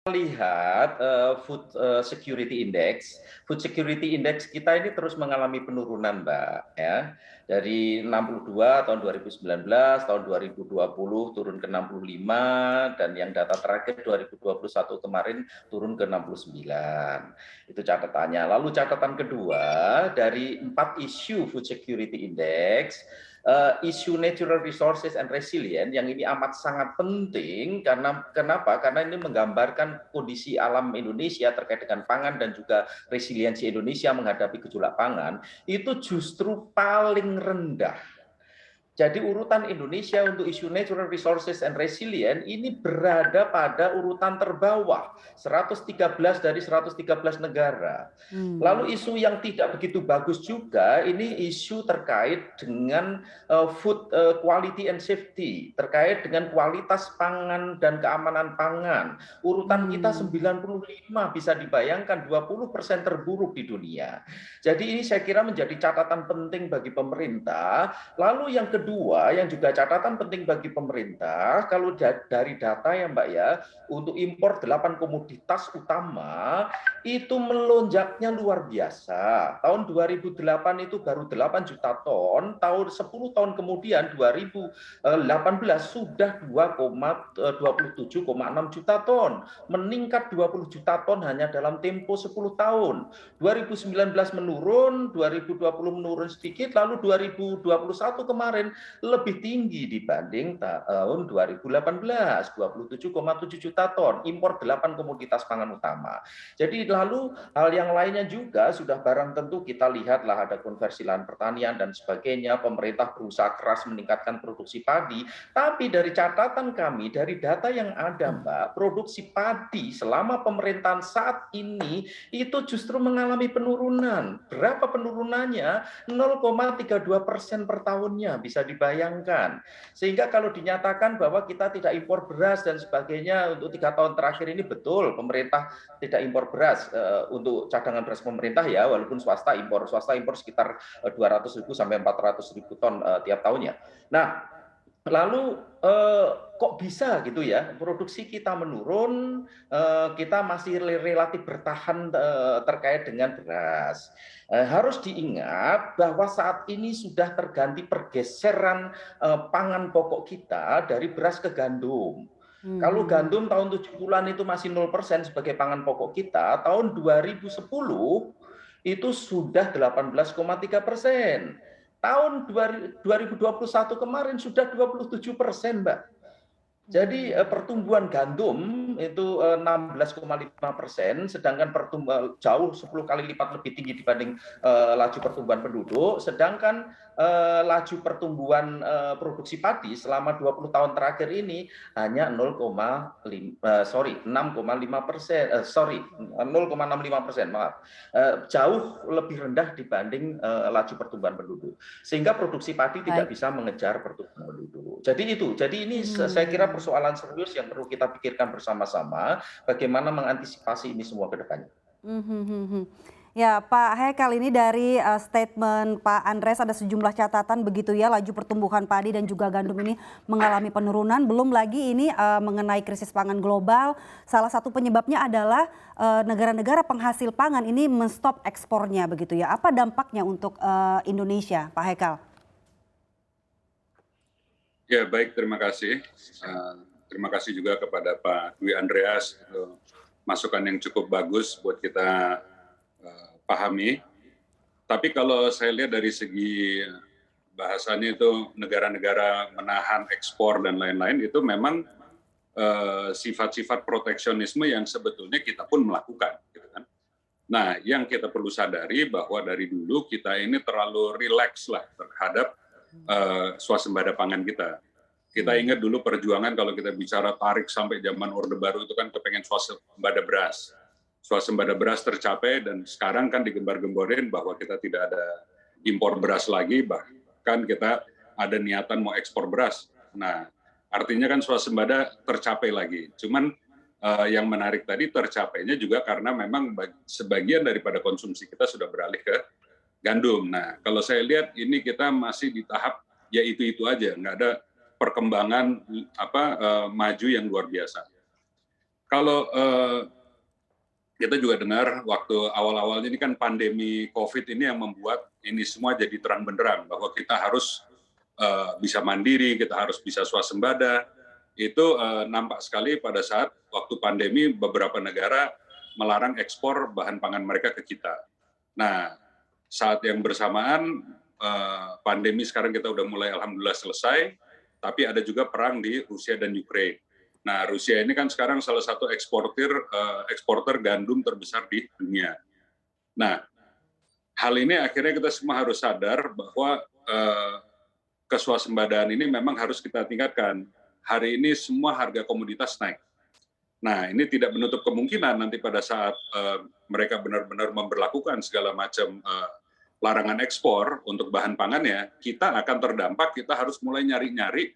Lihat food security index kita ini terus mengalami penurunan, Mbak. Ya, dari 62 tahun 2019, tahun 2020 turun ke 65, dan yang data terakhir 2021 kemarin turun ke 69. Itu catatannya. Lalu catatan kedua, dari 4 isu food security index, isu natural resources and resilience yang ini amat sangat penting karena kenapa? Karena ini menggambarkan kondisi alam Indonesia terkait dengan pangan dan juga resiliensi Indonesia menghadapi gejolak pangan itu justru paling rendah. Jadi urutan Indonesia untuk isu natural resources and resilience ini berada pada urutan terbawah, 113 dari 113 negara. Lalu isu yang tidak begitu bagus juga, ini isu terkait dengan food quality and safety, terkait dengan kualitas pangan dan keamanan pangan. Urutan kita 95, bisa dibayangkan 20% terburuk di dunia. Jadi ini saya kira menjadi catatan penting bagi pemerintah. Lalu yang kedua, yang juga catatan penting bagi pemerintah, kalau dari data ya Mbak ya, untuk impor 8 komoditas utama, itu melonjaknya luar biasa. Tahun 2008 itu baru 8 juta ton, tahun 10 tahun kemudian 2018 sudah 2,27,6 juta ton, meningkat 20 juta ton hanya dalam tempo 10 tahun. 2019 menurun, 2020 menurun sedikit, lalu 2021 kemarin lebih tinggi dibanding tahun 2018, 27,7 juta ton, impor 8 komoditas pangan utama. Jadi lalu hal yang lainnya juga sudah barang tentu kita lihatlah ada konversi lahan pertanian dan sebagainya, pemerintah berusaha keras meningkatkan produksi padi, tapi dari catatan kami, dari data yang ada Mbak, produksi padi selama pemerintahan saat ini itu justru mengalami penurunan. Berapa penurunannya? 0,32% per tahunnya, bisa dibayangkan. Sehingga kalau dinyatakan bahwa kita tidak impor beras dan sebagainya untuk 3 tahun terakhir ini betul, pemerintah tidak impor beras untuk cadangan beras pemerintah ya, walaupun swasta impor sekitar 200.000 sampai 400.000 ton tiap tahunnya. Nah, lalu kok bisa gitu ya, produksi kita menurun, kita masih relatif bertahan terkait dengan beras. Harus diingat bahwa saat ini sudah terganti pergeseran pangan pokok kita dari beras ke gandum. Kalau gandum tahun 70-an itu masih 0% sebagai pangan pokok kita, tahun 2010 itu sudah 18,3%. Tahun 2021 kemarin sudah 27%, Mbak. Jadi pertumbuhan gandum itu 16,5%, sedangkan jauh 10 kali lipat lebih tinggi dibanding laju pertumbuhan penduduk, sedangkan laju pertumbuhan produksi padi selama 20 tahun terakhir ini hanya 0,65%, maaf, jauh lebih rendah dibanding laju pertumbuhan penduduk, sehingga produksi padi tidak bisa mengejar pertumbuhan penduduk. Jadi ini saya kira persoalan serius yang perlu kita pikirkan bersama-sama bagaimana mengantisipasi ini semua ke depannya. Ya, Pak Haikal, ini dari statement Pak Andreas ada sejumlah catatan begitu ya, laju pertumbuhan padi dan juga gandum ini mengalami penurunan. Belum lagi ini mengenai krisis pangan global, salah satu penyebabnya adalah negara-negara penghasil pangan ini menstop ekspornya begitu ya. Apa dampaknya untuk Indonesia, Pak Haikal? Ya, baik, terima kasih. Terima kasih juga kepada Pak Dwi Andreas, masukan yang cukup bagus buat kita pahami. Tapi kalau saya lihat dari segi bahasannya itu negara-negara menahan ekspor dan lain-lain, itu memang sifat-sifat proteksionisme yang sebetulnya kita pun melakukan. Gitu kan. Nah, yang kita perlu sadari bahwa dari dulu kita ini terlalu rileks lah terhadap swasembada pangan kita. Kita ingat dulu perjuangan kalau kita bicara tarik sampai zaman Orde Baru itu kan kepengen swasembada beras. Swasembada beras tercapai dan sekarang kan digembar-gemborin bahwa kita tidak ada impor beras lagi, bahkan kita ada niatan mau ekspor beras. Nah, artinya kan swasembada tercapai lagi. Cuman yang menarik tadi tercapainya juga karena memang sebagian daripada konsumsi kita sudah beralih ke gandum. Nah, kalau saya lihat ini kita masih di tahap ya itu aja, nggak ada perkembangan maju yang luar biasa. Kalau kita juga dengar waktu awal-awalnya ini kan pandemi COVID ini yang membuat ini semua jadi terang benderang bahwa kita harus bisa mandiri, kita harus bisa swasembada. Itu nampak sekali pada saat waktu pandemi beberapa negara melarang ekspor bahan pangan mereka ke kita. Nah, saat yang bersamaan pandemi sekarang kita udah mulai alhamdulillah selesai, tapi ada juga perang di Rusia dan Ukraina. Nah, Rusia ini kan sekarang salah satu eksporter gandum terbesar di dunia. Nah, hal ini akhirnya kita semua harus sadar bahwa keswasembadaan ini memang harus kita tingkatkan. Hari ini semua harga komoditas naik. Nah, ini tidak menutup kemungkinan nanti pada saat mereka benar-benar memberlakukan segala macam larangan ekspor untuk bahan pangannya, kita akan terdampak, kita harus mulai nyari-nyari